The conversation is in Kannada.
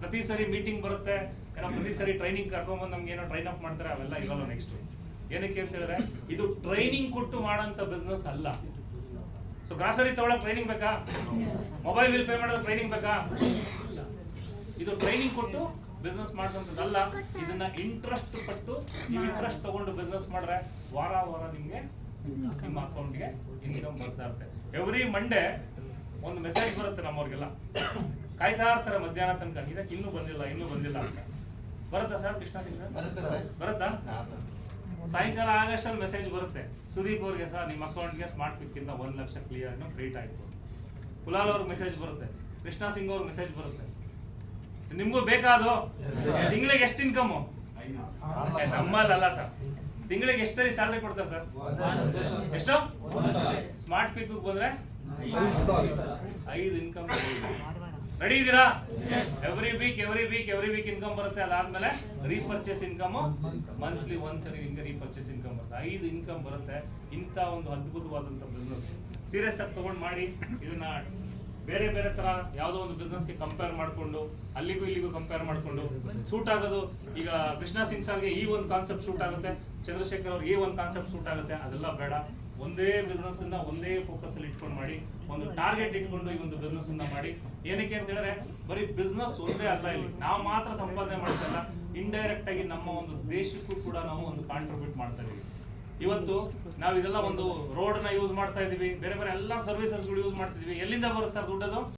ಪ್ರತಿ ಸರಿ ಮೀಟಿಂಗ್ ಬರುತ್ತೆ, ಏನೋ ಪ್ರತಿ ಸರಿ ಟ್ರೈನಿಂಗ್ ಕರ್ಕೊಂಡ್ಬಂದು ನಮ್ಗೆ ಏನೋ ಟ್ರೈನ್ ಅಪ್ ಮಾಡ್ತಾರೆ, ಅವೆಲ್ಲ ಇವಾಗ ನೆಕ್ಸ್ಟ್. ಏನಕ್ಕೆ ಅಂತ ಹೇಳಿದ್ರೆ ಇದು ಟ್ರೈನಿಂಗ್ ಕೊಟ್ಟು ಮಾಡೋಂಥ ಬಿಸ್ನೆಸ್ ಅಲ್ಲ. ಸೊ ಗ್ರಾಸರಿ ತಗೊಳಕ್ ಟ್ರೈನಿಂಗ್ ಬೇಕಾ? ಮೊಬೈಲ್ ಬಿಲ್ ಪೇ ಮಾಡೋದು ಟ್ರೈನಿಂಗ್ ಬೇಕಾ? ಇದು ಟ್ರೈನಿಂಗ್ ಕೊಟ್ಟು ಬಿಸ್ನೆಸ್ ಮಾಡಿಸೋಂಥದ್ದಲ್ಲ. ಇದನ್ನ ಇಂಟ್ರೆಸ್ಟ್ ಪಟ್ಟು ನೀವು ಇಂಟ್ರೆಸ್ಟ್ ತಗೊಂಡು ಬಿಸ್ನೆಸ್ ಮಾಡ್ರೆ ವಾರ ವಾರ ನಿಮ್ಗೆ ನಿಮ್ಮ ಅಕೌಂಟ್ಗೆ ಇನ್ಕಮ್ ಬರ್ತಾ ಇರುತ್ತೆ. ಎವ್ರಿ ಮಂಡೇ ಒಂದು ಮೆಸೇಜ್ ಬರುತ್ತೆ ನಮ್ಮವ್ರಿಗೆಲ್ಲ, ಕಾಯ್ತಾ ಇರ್ತಾರೆ ಮಧ್ಯಾಹ್ನ ತನಕ, ಇದಕ್ಕೆ ಇನ್ನೂ ಬಂದಿಲ್ಲ ಅಂತ. ಬರುತ್ತಾ ಸರ್ ಕೃಷ್ಣ ಸಿಂಗ್ ಸರ್? ಬರುತ್ತಾ? ಸಾಯಂಕಾಲ ಆಗಷ್ಟಲ್ಲಿ ಮೆಸೇಜ್ ಬರುತ್ತೆ, ಸುದೀಪ್ ಅವ್ರಿಗೆ ಸರ್ ನಿಮ್ಮ ಅಕೌಂಟ್ಗೆ ಸ್ಮಾರ್ಟ್ ಕ್ವಿಕ್ ಇಂದ 1 ಲಕ್ಷ ಕ್ಲಿಯರ್ ಕ್ರೆಡಿಟ್ ಆಯ್ತು. ಕುಲಾಲ್ ಅವ್ರಿಗೆ ಮೆಸೇಜ್ ಬರುತ್ತೆ, ಕೃಷ್ಣ ಸಿಂಗ್ ಅವ್ರಿಗೆ ಮೆಸೇಜ್ ಬರುತ್ತೆ. ನಿಮ್ಗೂ ಬೇಕಾದು ತಿಂಗಳಿಗೆ ಎಷ್ಟು ಇನ್ಕಮ್? ನಮ್ಮಲ್ಲ ಸರ್, ತಿಂಗಳಿಗೆ ಎಷ್ಟು ಸರಿ ಸ್ಯಾಲರಿ ಕೊಡ್ತಾರೆ ಸರ್? ಎಷ್ಟು? ಸ್ಮಾರ್ಟ್ ಕ್ವಿಕ್ ಬಂದ್ರೆ 5 ಇನ್ಕಮ್ ರೆಡಿ ಇದೀರಾ? ಎವ್ರಿ ವೀಕ್ ಇನ್ಕಮ್ ಬರುತ್ತೆ. ಅದಾದ್ಮೇಲೆ ರೀಪರ್ಚೇಸ್ ಇನ್ಕಮ್ ಮಂತ್ಲಿ ಒಂದ್ಸರಿ ನಿಮ್ಗೆ ರೀಪರ್ಚೇಸ್ ಇನ್ಕಮ್ ಬರುತ್ತೆ. 5 ಇನ್ಕಮ್ ಬರುತ್ತೆ. ಇಂಥ ಒಂದು ಅದ್ಭುತವಾದಂಥ ಬಿಸ್ನೆಸ್ ಸೀರಿಯಸ್ ಆಗಿ ತಗೊಂಡು ಮಾಡಿ. ಇದನ್ನ ಬೇರೆ ಬೇರೆ ತರ ಯಾವುದೋ ಒಂದು ಬಿಸ್ನೆಸ್ಗೆ ಕಂಪೇರ್ ಮಾಡಿಕೊಂಡು ಅಲ್ಲಿಗೂ ಇಲ್ಲಿಗೂ ಕಂಪೇರ್ ಮಾಡಿಕೊಂಡು ಸೂಟ್ ಆಗೋದು. ಈಗ ಕೃಷ್ಣ ಸಿಂಗ್ ಸರ್ಗೆ ಈ ಒಂದು ಕಾನ್ಸೆಪ್ಟ್ ಸೂಟ್ ಆಗುತ್ತೆ, ಚಂದ್ರಶೇಖರ್ ಅವ್ರಿಗೆ ಈ ಒಂದು ಕಾನ್ಸೆಪ್ಟ್ ಸೂಟ್ ಆಗುತ್ತೆ. ಅದೆಲ್ಲ ಬೇಡ. ಒಂದೇ ಬಿಸ್ನೆಸ್ ಅನ್ನ ಒಂದೇ ಫೋಕಸ್ ಅಲ್ಲಿ ಇಟ್ಕೊಂಡು ಮಾಡಿ, ಒಂದು ಟಾರ್ಗೆಟ್ ಇಟ್ಕೊಂಡು ಈ ಒಂದು ಬಿಸ್ನೆಸ್ ಅನ್ನ ಮಾಡಿ. ಏನಕ್ಕೆ ಅಂತ ಹೇಳಿದ್ರೆ ಬರೀ ಬಿಸ್ನೆಸ್ ಒಂದೇ ಅಲ್ಲ, ಇಲ್ಲಿ ನಾವು ಮಾತ್ರ ಸಂಪಾದನೆ ಮಾಡ್ತಲ್ಲ, ಇಂಡೈರೆಕ್ಟ್ ಆಗಿ ನಮ್ಮ ಒಂದು ದೇಶಕ್ಕೂ ಕೂಡ ನಾವು ಒಂದು ಕಾಂಟ್ರಿಬ್ಯೂಟ್ ಮಾಡ್ತಾ ಇದೀವಿ. ಇವತ್ತು ನಾವು ಇದೆಲ್ಲ ಒಂದು ರೋಡ್ ನ ಯೂಸ್ ಮಾಡ್ತಾ ಇದೀವಿ, ಬೇರೆ ಬೇರೆ ಎಲ್ಲಾ ಸರ್ವಿಸಸ್ಗಳು ಯೂಸ್ ಮಾಡ್ತಿದೀವಿ. ಎಲ್ಲಿಂದ ಬರುತ್ತೆ ಸರ್ ದುಡ್ಡದು?